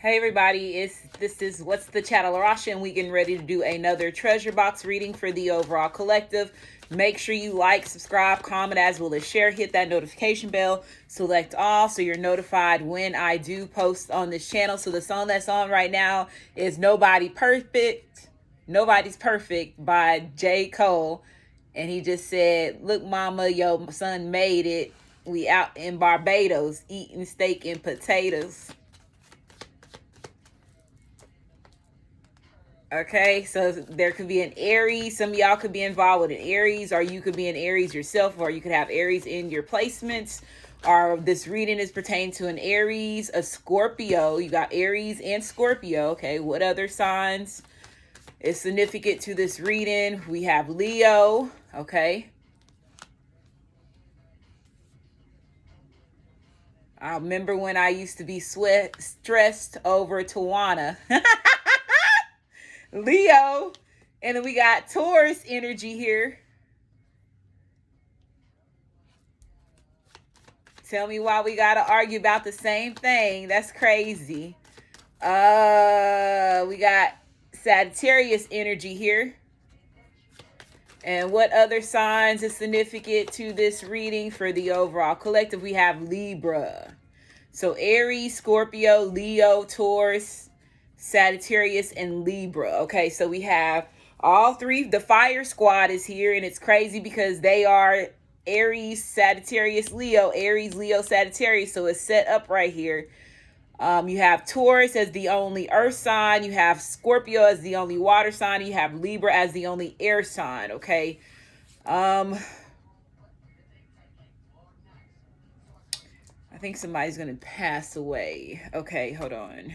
Hey everybody, this is What's the Channel, Rasha, and we getting ready to do another treasure box reading for the overall collective. Make sure you like, subscribe, comment, as well as share. Hit that notification bell, select all so you're notified when I do post on this channel. So the song that's on right now is Nobody's Perfect by J. Cole. And he just said, "Look, mama, your son made it. We out in Barbados eating steak and potatoes." Okay, so there could be an Aries. Some of y'all could be involved with an Aries, or you could be an Aries yourself, or you could have Aries in your placements. Or this reading is pertaining to an Aries, a Scorpio. You got Aries and Scorpio. Okay, what other signs is significant to this reading? We have Leo. Okay. I remember when I used to be stressed over Tawana. Leo. And then we got Taurus energy here. Tell me why we gotta argue about the same thing. That's crazy. We got Sagittarius energy here. And what other signs is significant to this reading for the overall collective? We have Libra. So Aries, Scorpio, Leo, Taurus, Sagittarius, and Libra. Okay, so we have all three. The fire squad is here, and it's crazy because they are Aries, Sagittarius, Leo, Aries, Leo, Sagittarius. So it's set up right here. You have Taurus as the only earth sign. You have Scorpio as the only water sign. You have Libra as the only air sign. Okay. I think somebody's going to pass away. Okay, hold on.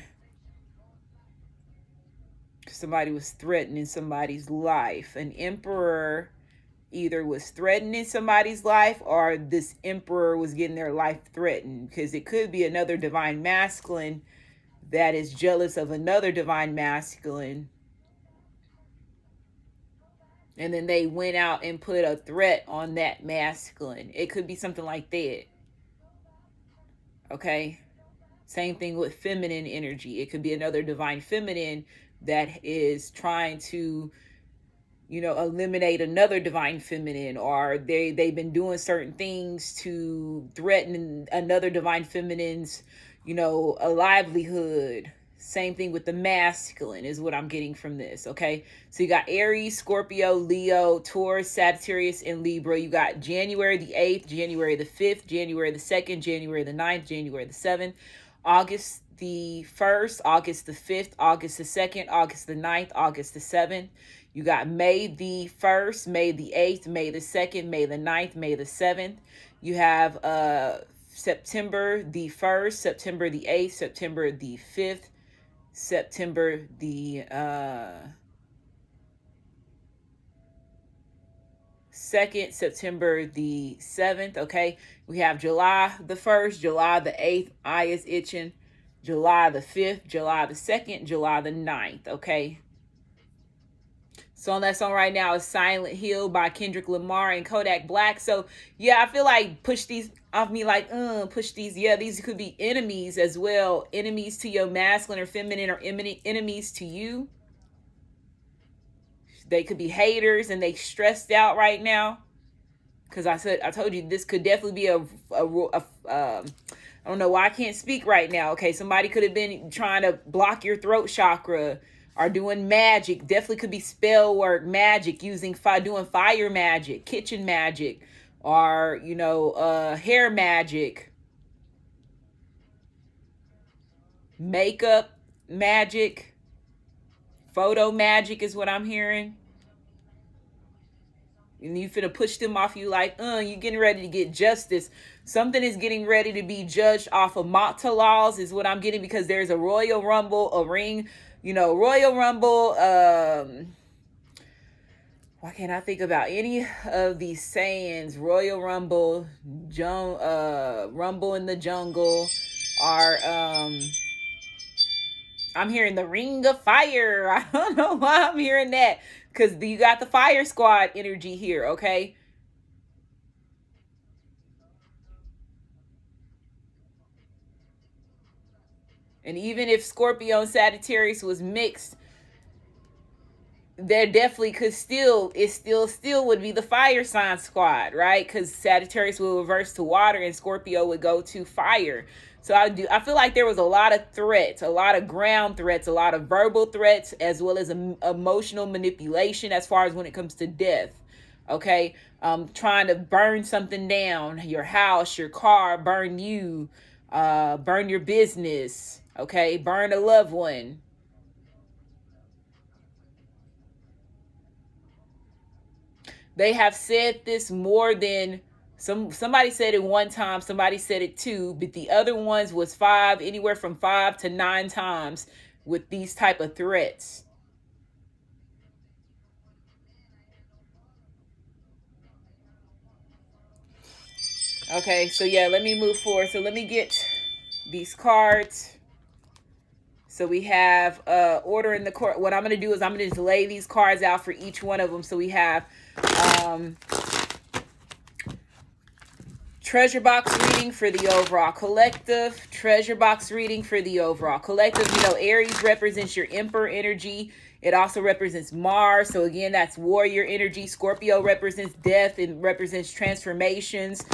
Somebody was threatening somebody's life. An emperor either was threatening somebody's life, or this emperor was getting their life threatened, because it could be another divine masculine that is jealous of another divine masculine, and then they went out and put a threat on that masculine. It could be something like that. Okay, same thing with feminine energy. It could be another divine feminine that is trying to eliminate another divine feminine, or they've been doing certain things to threaten another divine feminine's a livelihood. Same thing with the masculine is what I'm getting from this. Okay, so you got Aries, Scorpio, Leo, Taurus, Sagittarius, and Libra. You got January the 8th, January the 5th, January the 2nd, January the 9th, January the 7th, August the 1st, August the 5th, August the 2nd, August the 9th, August the 7th. You got May the 1st, May the 8th, May the 2nd, May the 9th, May the 7th. You have September the 1st, September the 8th, September the 5th, September the 2nd, September the 7th. Okay, we have July the 1st, July the 8th, eye is itching, July the 5th, July the 2nd, July the 9th. Okay, song that's on right now is Silent Hill by Kendrick Lamar and Kodak Black. So yeah, I feel like push these off me, like push these. Yeah, these could be enemies as well. Enemies to your masculine or feminine, or enemies to you. They could be haters and they stressed out right now. Because I told you this could definitely be a I don't know why I can't speak right now. Okay, somebody could have been trying to block your throat chakra, or doing magic. Definitely could be spell work, magic, doing fire magic, kitchen magic, or hair magic, makeup magic, photo magic is what I'm hearing. And you finna push them off you like, you getting ready to get justice. Something is getting ready to be judged off of Mata laws is what I'm getting, because there's a Royal Rumble, a ring, Royal Rumble. Why can't I think about any of these sayings? Royal Rumble, Rumble in the Jungle, or I'm hearing the Ring of Fire. I don't know why I'm hearing that, because you got the Fire Squad energy here. Okay, And even if Scorpio and Sagittarius was mixed, there definitely could still, it still would be the fire sign squad, right? Because Sagittarius will reverse to water and Scorpio would go to fire. So I feel like there was a lot of threats, a lot of ground threats, a lot of verbal threats, as well as emotional manipulation as far as when it comes to death. Okay, trying to burn something down, your house, your car, burn you, burn your business, okay, burn a loved one. They have said this more than somebody said it one time, somebody said it two, but the other ones was five, anywhere from 5 to 9 times with these type of threats. Okay, so yeah, let me move forward. So let me get these cards. So we have order in the court. What I'm going to do is I'm going to just lay these cards out for each one of them. So we have treasure box reading for the overall collective. Treasure box reading for the overall collective. You know, Aries represents your emperor energy. It also represents Mars. So again, that's warrior energy. Scorpio represents death and represents transformations,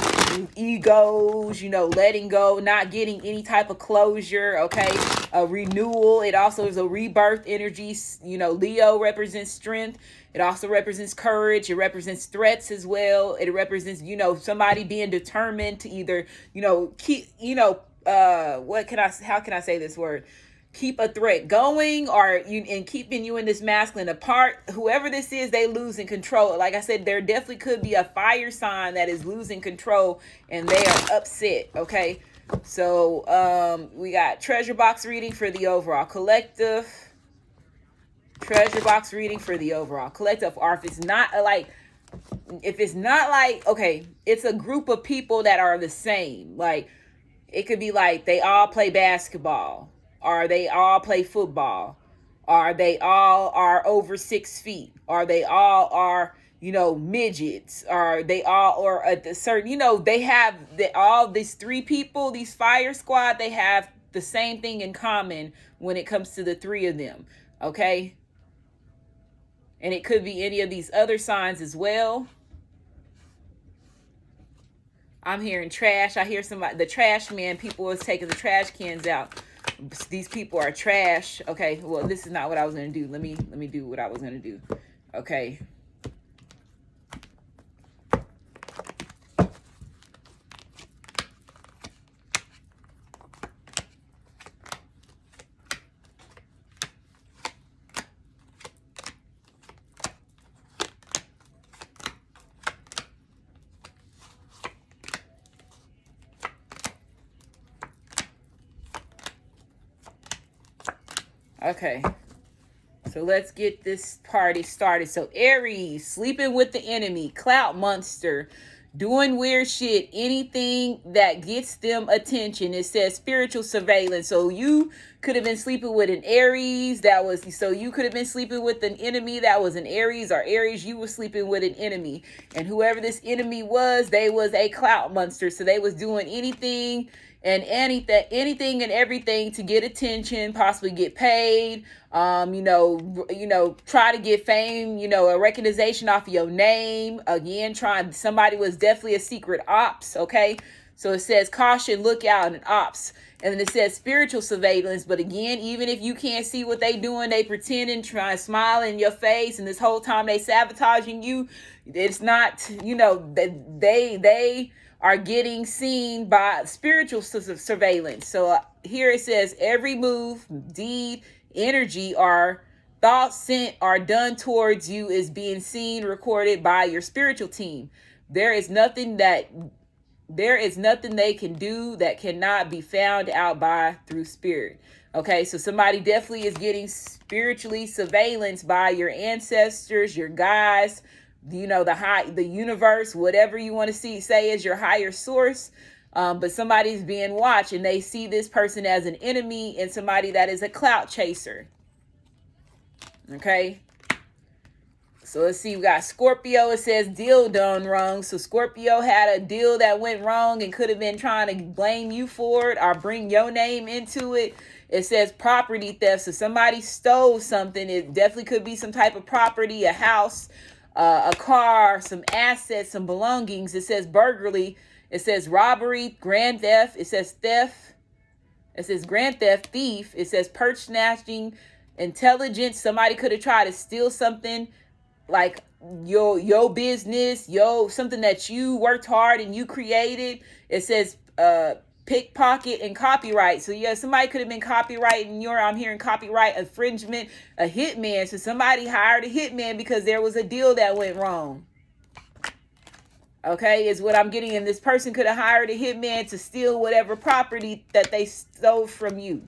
egos, you know, letting go, not getting any type of closure, okay? A renewal. It also is a rebirth energy. You know, Leo represents strength. It also represents courage. It represents threats as well. It represents, you know, somebody being determined to either, you know, keep, you know, how can I say this word? Keep a threat going, or you, and keeping you in this masculine apart. Whoever this is, they losing control. Like I said, there definitely could be a fire sign that is losing control and they are upset. Okay, so we got treasure box reading for the overall collective. Treasure box reading for the overall collective. Or if it's not like, okay, it's a group of people that are the same. Like, it could be like they all play basketball, or they all play football, or they all are over 6 feet, or they all are, you know, midgets, or they all are at the certain, you know, they have all these 3 people, these fire squad, they have the same thing in common when it comes to the 3 of them. Okay. And it could be any of these other signs as well. I'm hearing trash. I hear somebody, the trash man, people was taking the trash cans out. These people are trash. Okay, well, this is not what I was going to do. Let me do what I was going to do. Okay. Okay, so let's get this party started. So Aries, sleeping with the enemy, clout monster, doing weird shit, anything that gets them attention. It says spiritual surveillance. So you could have been sleeping with an Aries so you could have been sleeping with an enemy that was an Aries, or Aries, you were sleeping with an enemy. And whoever this enemy was, they was a clout monster. So they was doing anything and everything to get attention, possibly get paid, you know, try to get fame, you know, a recognition off of your name. Again, somebody was definitely a secret ops. Okay, so it says caution, look out, and ops. And then it says spiritual surveillance. But again, even if you can't see what they doing, they pretending, trying to smile in your face, and this whole time they sabotaging you. It's not, you know, they are getting seen by spiritual surveillance. So here it says every move, deed, energy, or thoughts sent or done towards you is being seen, recorded by your spiritual team. There is nothing they can do that cannot be found out by through spirit. Okay, so somebody definitely is getting spiritually surveillance by your ancestors, your guides, you know, the universe, whatever you want to say is your higher source. But somebody's being watched, and they see this person as an enemy and somebody that is a clout chaser. Okay. So let's see, we got Scorpio. It says deal done wrong. So Scorpio had a deal that went wrong and could have been trying to blame you for it or bring your name into it. It says property theft. So somebody stole something. It definitely could be some type of property, a house, a car, some assets, some belongings. It says burglary. It says robbery, grand theft. It says theft. It says grand theft, thief. It says purse snatching, intelligence. Somebody could have tried to steal something like your business, something that you worked hard and you created. It says pickpocket and copyright. So yeah, somebody could have been copyrighting I'm hearing copyright infringement, a hitman. So somebody hired a hitman because there was a deal that went wrong. Okay, is what I'm getting. And this person could have hired a hitman to steal whatever property that they stole from you.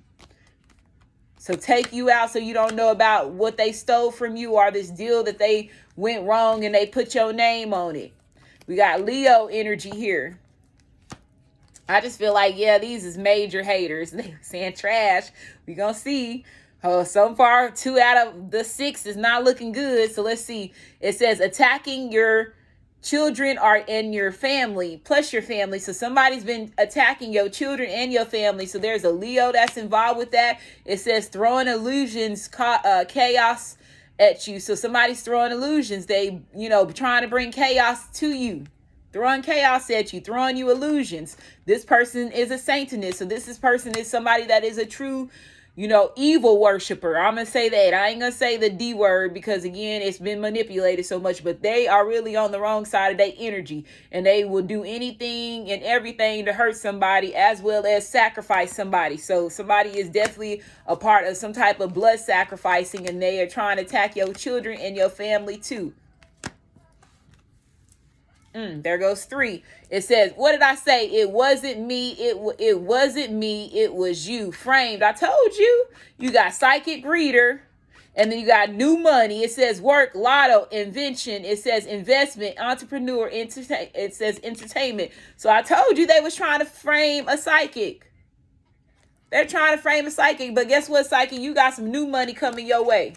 So take you out so you don't know about what they stole from you or this deal that they went wrong and they put your name on it. We got Leo energy here. I just feel like, yeah, these is major haters. They saying trash. We gonna see. So far, 2 out of the 6 is not looking good. So let's see. It says attacking your children are in your family, plus your family. So somebody's been attacking your children and your family. So there's a Leo that's involved with that. It says throwing illusions, chaos at you. So somebody's throwing illusions. They, trying to bring chaos to you. Throwing chaos at you, throwing you illusions. This person is a Satanist. So this person is somebody that is a true, evil worshiper. I'm going to say that. I ain't going to say the D word because, again, it's been manipulated so much. But they are really on the wrong side of their energy. And they will do anything and everything to hurt somebody as well as sacrifice somebody. So somebody is definitely a part of some type of blood sacrificing. And they are trying to attack your children and your family too. There goes 3. It says, what did I say? It wasn't me. It wasn't me. It was you. Framed. I told you. You got psychic reader. And then you got new money. It says work, lotto, invention. It says investment, entrepreneur, it says entertainment. So I told you they was trying to frame a psychic. They're trying to frame a psychic. But guess what, psychic? You got some new money coming your way.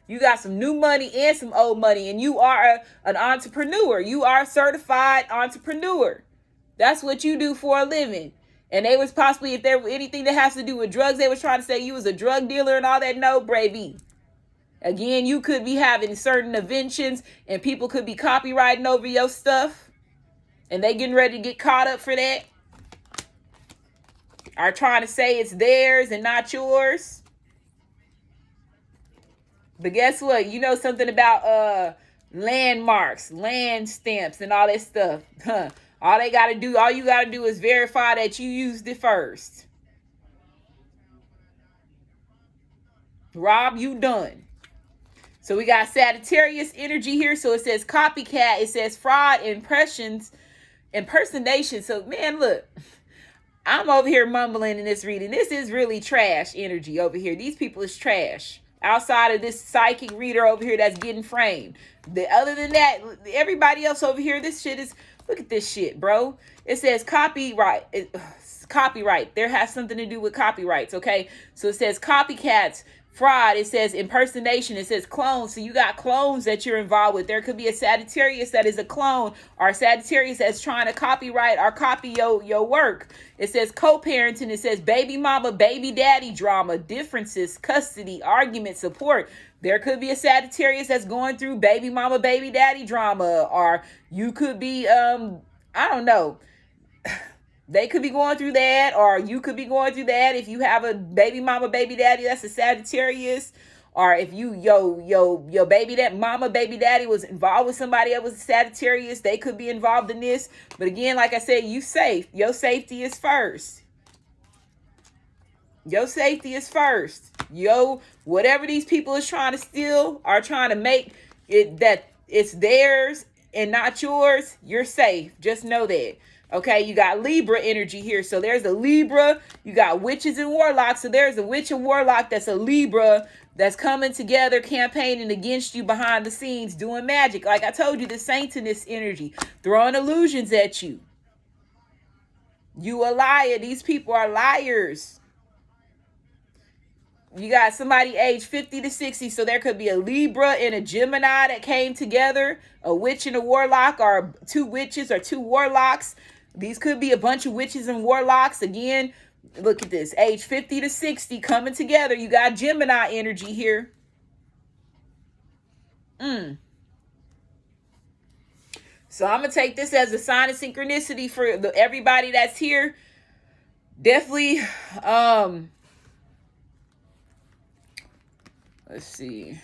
You got some new money and some old money, and you are an entrepreneur. You are a certified entrepreneur. That's what you do for a living. And they was possibly, if there were anything that has to do with drugs, they was trying to say you was a drug dealer and all that. No, Bravey. Again, you could be having certain inventions, and people could be copywriting over your stuff, and they getting ready to get caught up for that. Are trying to say it's theirs and not yours. But guess what? You know something about landmarks, land stamps, and all that stuff. All you gotta do is verify that you used it first. Rob, you done. So we got Sagittarius energy here. So it says copycat. It says fraud, impersonation. So man, look. I'm over here mumbling in this reading. This is really trash energy over here. These people is trash. Outside of this psychic reader over here that's getting framed. Other than that, everybody else over here, this shit is, look at this shit, bro. It says copyright. Copyright. There has something to do with copyrights, okay? So it says copycats, fraud. It says impersonation. It says clones. So you got clones that you're involved with. There could be a Sagittarius that is a clone, or a Sagittarius that's trying to copyright or copy your work. It says co-parenting. It says baby mama, baby daddy drama, differences, custody, argument, support. There could be a Sagittarius that's going through baby mama, baby daddy drama, or you could be, I don't know. They could be going through that, or you could be going through that. If you have a baby mama, baby daddy, that's a Sagittarius. Or if your baby daddy was involved with somebody that was a Sagittarius, they could be involved in this. But again, like I said, you safe. Your safety is first. Your safety is first. Whatever these people is trying to steal or trying to make it that it's theirs and not yours, you're safe. Just know that. Okay, you got Libra energy here. So there's a Libra. You got witches and warlocks. So there's a witch and warlock that's a Libra that's coming together, campaigning against you behind the scenes, doing magic. Like I told you, the Satanist energy, throwing illusions at you. You a liar. These people are liars. You got somebody age 50 to 60, so there could be a Libra and a Gemini that came together, a witch and a warlock, or two witches or two warlocks. These could be a bunch of witches and warlocks. Again, look at this, age 50 to 60 coming together. You got Gemini energy here. So I'm going to take this as a sign of synchronicity for everybody that's here. Definitely, let's see.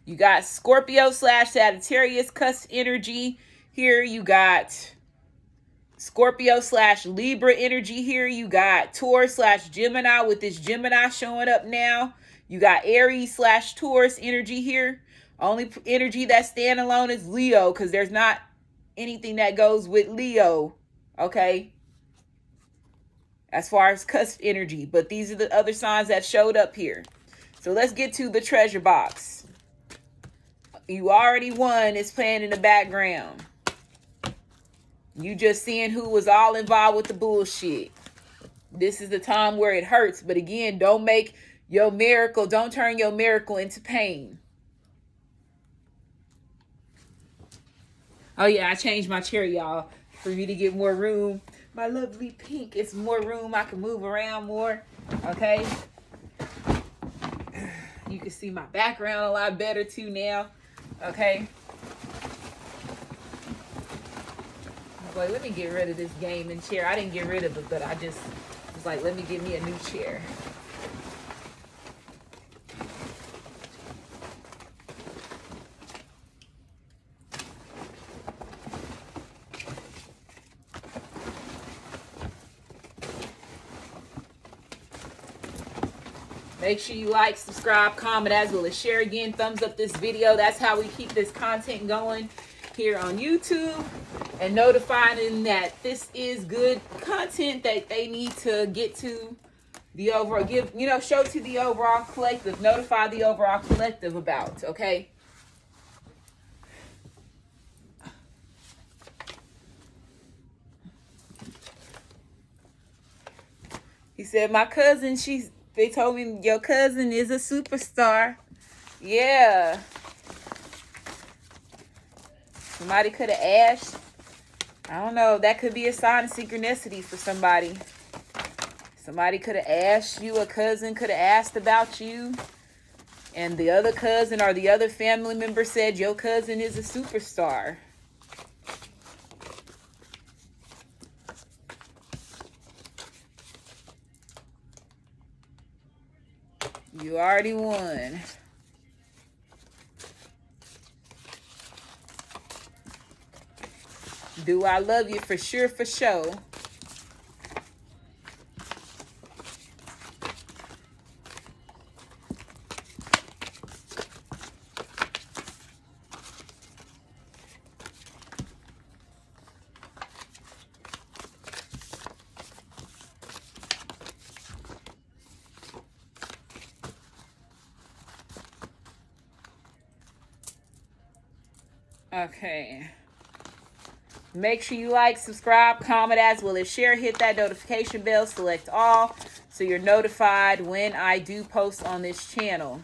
You got Scorpio / Sagittarius cusp energy here. You got Scorpio / Libra energy here. You got Taurus / Gemini with this Gemini showing up now. You got Aries / Taurus energy here. Only energy that's standalone is Leo, because there's not anything that goes with Leo, okay? As far as cusp energy. But these are the other signs that showed up here. So let's get to the treasure box. You already won. It's playing in the background. You just seeing who was all involved with the bullshit. This is the time where it hurts. But again, don't make your miracle, don't turn your miracle into pain. Oh yeah, I changed my chair, y'all, for me to get more room. My lovely pink, it's more room. I can move around more, okay? You can see my background a lot better too now, okay? Boy, let me get rid of this gaming chair. I didn't get rid of it, but I just was like, let me get me a new chair. Make sure you like, subscribe, comment, as well as share. Again, thumbs up this video. That's how we keep this content going here on YouTube, and notifying that this is good content that they need to get to the overall, show to the overall collective, notify the overall collective about, okay? He said, my cousin, they told me your cousin is a superstar. Yeah. Somebody could have asked. I don't know. That could be a sign of synchronicity for somebody. Somebody could have asked you. A cousin could have asked about you. And the other cousin or the other family member said your cousin is a superstar. You already won. Do I love you? For sure, for sure. Okay. Make sure you like, subscribe, comment, as well as share. Hit that notification bell, select all, so you're notified when I do post on this channel.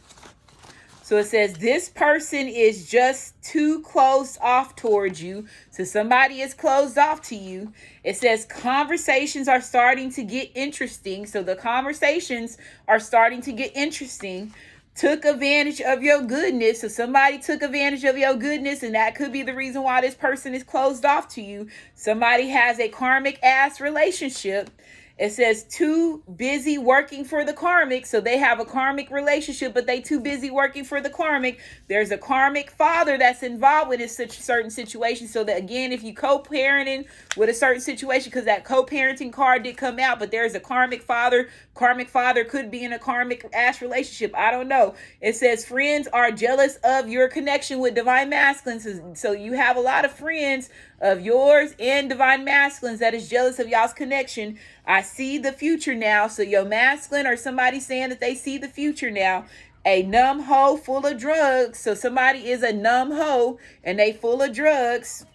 So it says, this person is just too closed off towards you. So somebody is closed off to you. It says, conversations are starting to get interesting. So the conversations are starting to get interesting. Took advantage of your goodness. So somebody took advantage of your goodness, and that could be the reason why this person is closed off to you. Somebody has a karmic ass relationship. It says too busy working for the karmic. So they have a karmic relationship, but they too busy working for the karmic. There's a karmic father that's involved with this certain situation. So that, again, if you co-parenting with a certain situation, because that co-parenting card did come out, but there's a karmic father. Karmic father could be in a karmic ass relationship. I don't know. It says friends are jealous of your connection with divine masculines. So you have a lot of friends of yours and divine masculines that is jealous of y'all's connection. I see the future now. So your masculine or somebody saying that they see the future now. A numb hoe full of drugs. So somebody is a numb hoe and they full of drugs.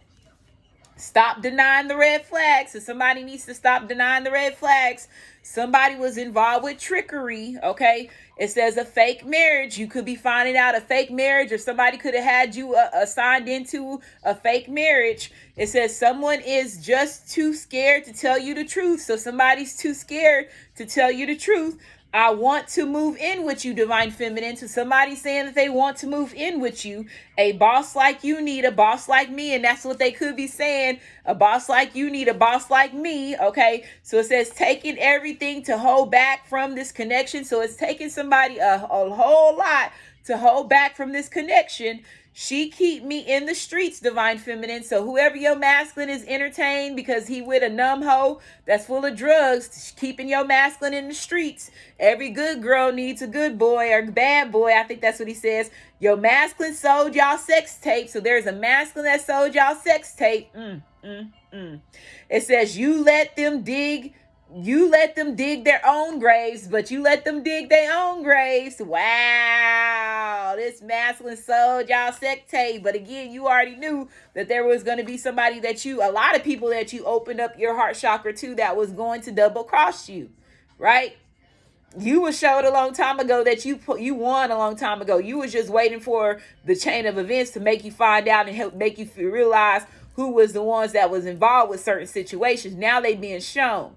Stop denying the red flags. So somebody needs to stop denying the red flags. Somebody was involved with trickery, okay? It says a fake marriage. You could be finding out a fake marriage, or somebody could have had you assigned into a fake marriage. It says someone is just too scared to tell you the truth. So somebody's too scared to tell you the truth. I want to move in with you, divine feminine. So somebody saying that they want to move in with you. A boss like you need a boss like me. And that's what they could be saying. A boss like you need a boss like me. Okay. So it says taking everything to hold back from this connection. So it's taking somebody a whole lot to hold back from this connection. She keep me in the streets, divine feminine. So whoever your masculine is entertained because he with a numb hoe that's full of drugs, keeping your masculine in the streets. Every good girl needs a good boy or bad boy. I think that's what he says. Your masculine sold y'all sex tape. So there's a masculine that sold y'all sex tape. It says you let them dig their own graves, but you let them dig their own graves. Wow, this masculine sold y'all sex tape. But again, you already knew that there was going to be somebody a lot of people that you opened up your heart chakra to that was going to double cross you, right? You was showed a long time ago that you won a long time ago. You was just waiting for the chain of events to make you find out and help make you realize who was the ones that was involved with certain situations. Now they being shown.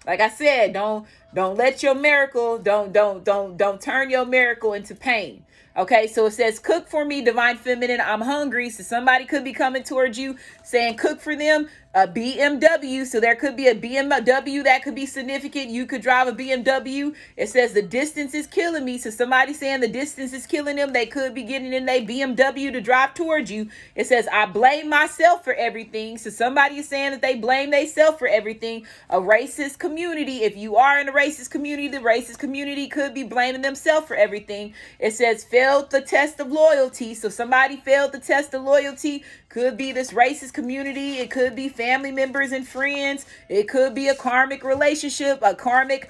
Like I said, don't let your miracle, don't turn your miracle into pain. Okay, so it says, cook for me, divine feminine. I'm hungry. So somebody could be coming towards you saying, cook for them. A BMW. So there could be a BMW that could be significant. You could drive a BMW. It says the distance is killing me. So somebody saying the distance is killing them. They could be getting in their BMW to drive towards you. It says, I blame myself for everything. So somebody is saying that they blame themselves for everything. A racist community. If you are in a racist community, the racist community could be blaming themselves for everything. It says, failed the test of loyalty. So somebody failed the test of loyalty. Could be this racist community. It could be family members and friends. It could be a karmic relationship, a karmic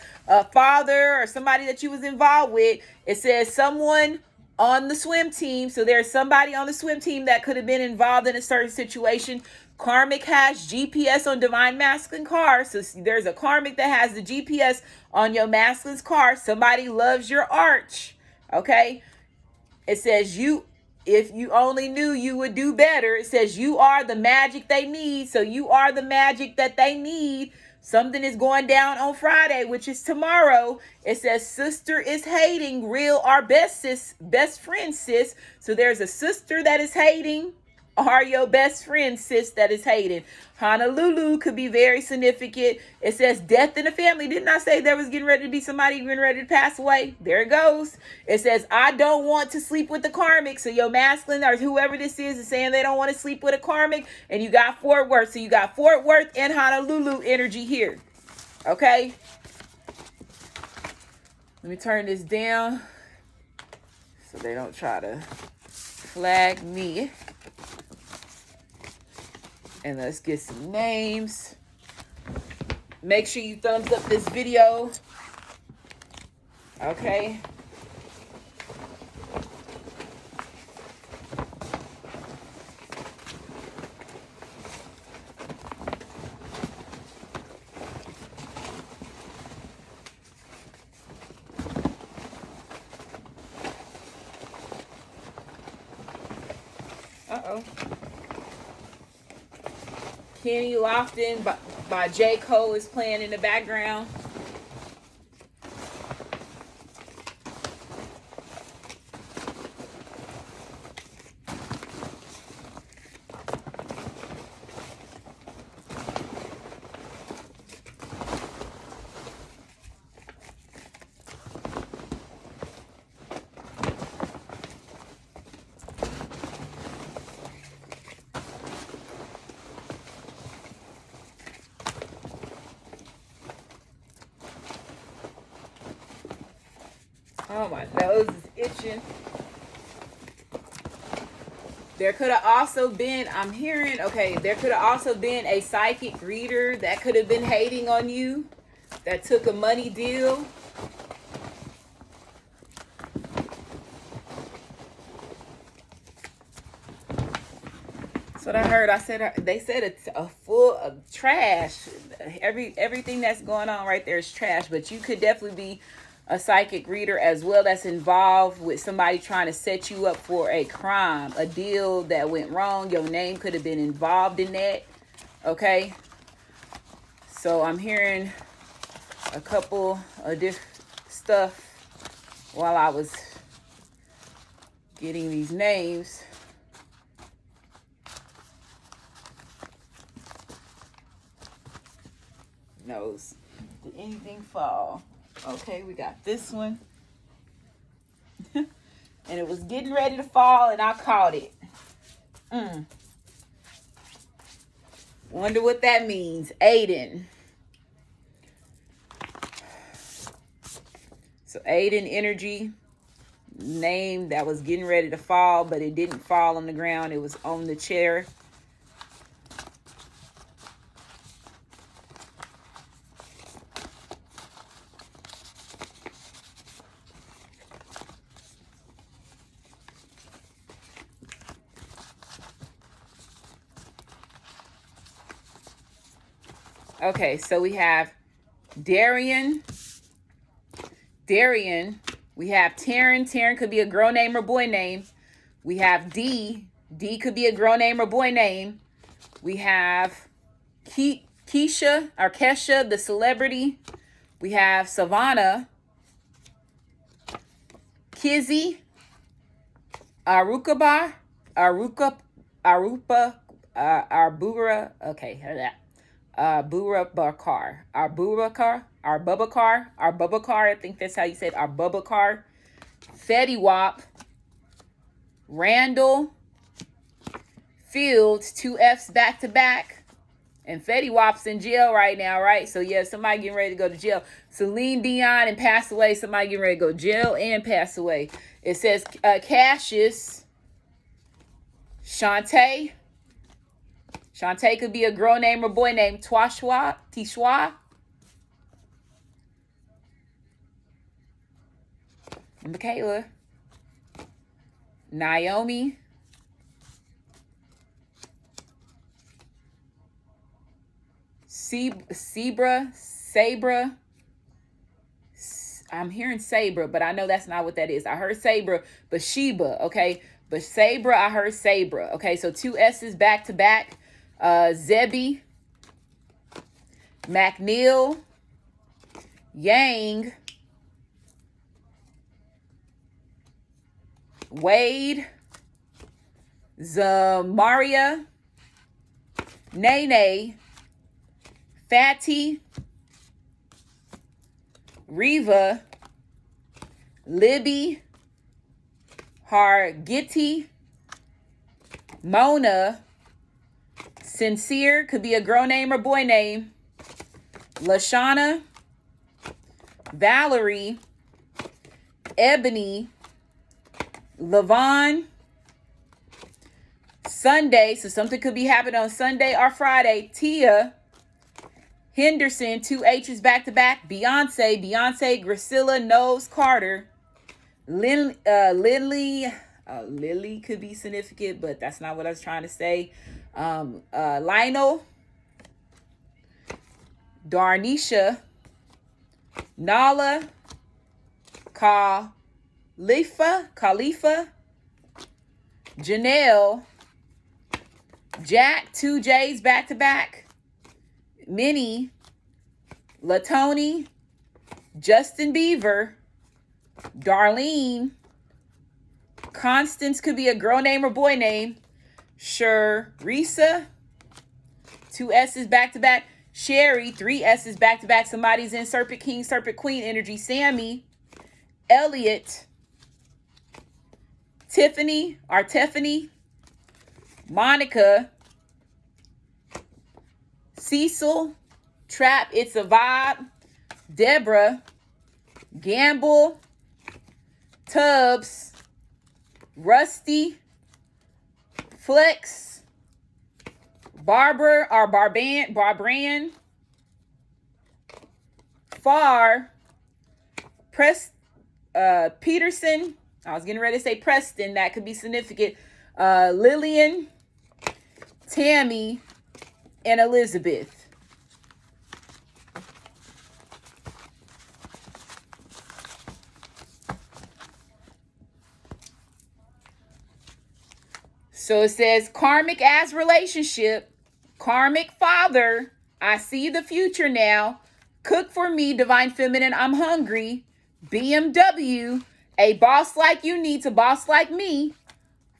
father or somebody that you was involved with. It says someone on the swim team. So there's somebody on the swim team that could have been involved in a certain situation. Karmic has GPS on divine masculine cars. So there's a karmic that has the GPS on your masculine's car. Somebody loves your arch. Okay. It says if you only knew, you would do better. It says you are the magic they need. So you are the magic that they need. Something is going down on Friday, which is tomorrow. It says sister is hating. Real our best friend, sis. So there's a sister that is hating. Are your best friend, sis, that is hating. Honolulu could be very significant. It says death in the family. Didn't I say there was getting ready to be somebody getting ready to pass away? There it goes. It says, I don't want to sleep with the karmic. So your masculine or whoever this is saying they don't want to sleep with a karmic. And you got Fort Worth. So you got Fort Worth and Honolulu energy here. Okay. Let me turn this down so they don't try to flag me. And let's get some names. Make sure you thumbs up this video. Okay. Uh-oh. Kenny Lofton by J. Cole is playing in the background. Oh, my nose is itching. There could have also been, there could have also been a psychic reader that could have been hating on you, that took a money deal. So what I heard. They said it's a full of trash. Everything that's going on right there is trash. But you could definitely be a psychic reader as well that's involved with somebody trying to set you up for a crime, a deal that went wrong. Your name could have been involved in that. Okay. So I'm hearing a couple of different stuff while I was getting these names. Knows, did anything fall? Okay, we got this one. And it was getting ready to fall and I caught it. Wonder what that means. Aiden. So Aiden energy, name that was getting ready to fall, but it didn't fall on the ground. It was on the chair. Okay, so we have Darian. We have Taryn. Taryn could be a girl name or boy name. We have D. D could be a girl name or boy name. We have Keisha or Kesha, the celebrity. We have Savannah. Kizzy. Arbura. Okay, that. Arbubakar, I think that's how you said Arbubakar. Fetty Wap, Randall, Fields, 2 F's back to back. And Fetty Wap's in jail right now, right? So yeah, somebody getting ready to go to jail. Celine Dion and passed away. Somebody getting ready to go to jail and pass away. It says Cassius, Shantae. Shantae could be a girl name or boy name. Tishwa. Michaela. Naomi. Sabra. I'm hearing Sabra, but I know that's not what that is. I heard Sabra, but Sheba, okay? But Sabra, I heard Sabra. Okay, so 2 S's back to back. Zebby, McNeil, Yang, Wade, Zamaria, Nene, Fatty, Riva, Libby, Hargitty, Mona, Sincere could be a girl name or boy name. Lashana, Valerie, Ebony, Levon, Sunday, so something could be happening on Sunday or Friday. Tia, Henderson, 2 H's back to back. Beyonce, Grisilla, Knowles, Carter, Lily could be significant, but that's not what I was trying to say. Lionel, Darnisha, Nala, Khalifa, Janelle, Jack, 2 J's back to back, Minnie, Latoni, Justin Bieber, Darlene, Constance could be a girl name or boy name. Sure, Risa, 2 S's back to back. Sherry, 3 S's back to back. Somebody's in Serpent King, Serpent Queen energy. Sammy, Elliot, Tiffany, Monica, Cecil, Trap, It's a Vibe, Deborah, Gamble, Tubbs, Rusty, Flex, Barbran, Far, Peterson. I was getting ready to say Preston. That could be significant. Lillian, Tammy, and Elizabeth. So it says karmic as relationship, karmic father, I see the future now. Cook for me, divine feminine, I'm hungry. BMW, a boss like you need to boss like me.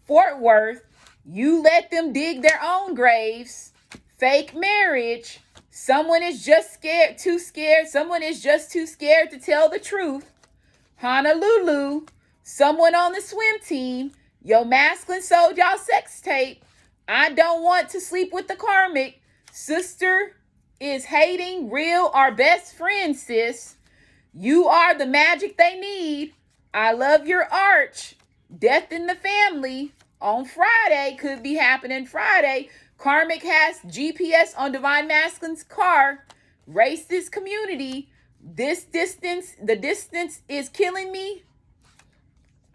Fort Worth, you let them dig their own graves. Fake marriage, someone is just too scared. Someone is just too scared to tell the truth. Honolulu, someone on the swim team. Yo masculine sold y'all sex tape. I don't want to sleep with the karmic. Sister is hating real our best friend, sis. You are the magic they need. I love your arch. Death in the family. On Friday, could be happening Friday. Karmic has GPS on Divine Masculine's car. Racist community. The distance is killing me.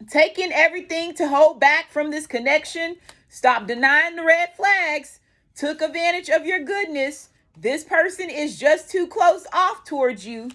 Taking everything to hold back from this connection. Stop denying the red flags. Took advantage of your goodness. This person is just too close off towards you.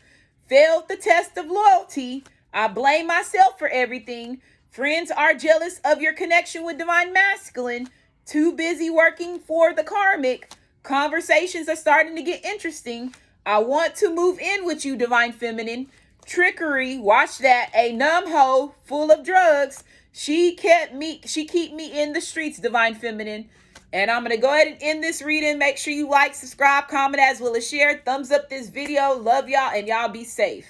Failed the test of loyalty. I blame myself for everything. Friends are jealous of your connection with Divine Masculine. Too busy working for the karmic. Conversations are starting to get interesting. I want to move in with you, Divine Feminine. Trickery, watch that. A numb hoe full of drugs. She keep me in the streets, Divine Feminine. And I'm going to go ahead and end this reading. Make sure you like, subscribe, comment, as well as share. Thumbs up this video. Love y'all, and y'all be safe.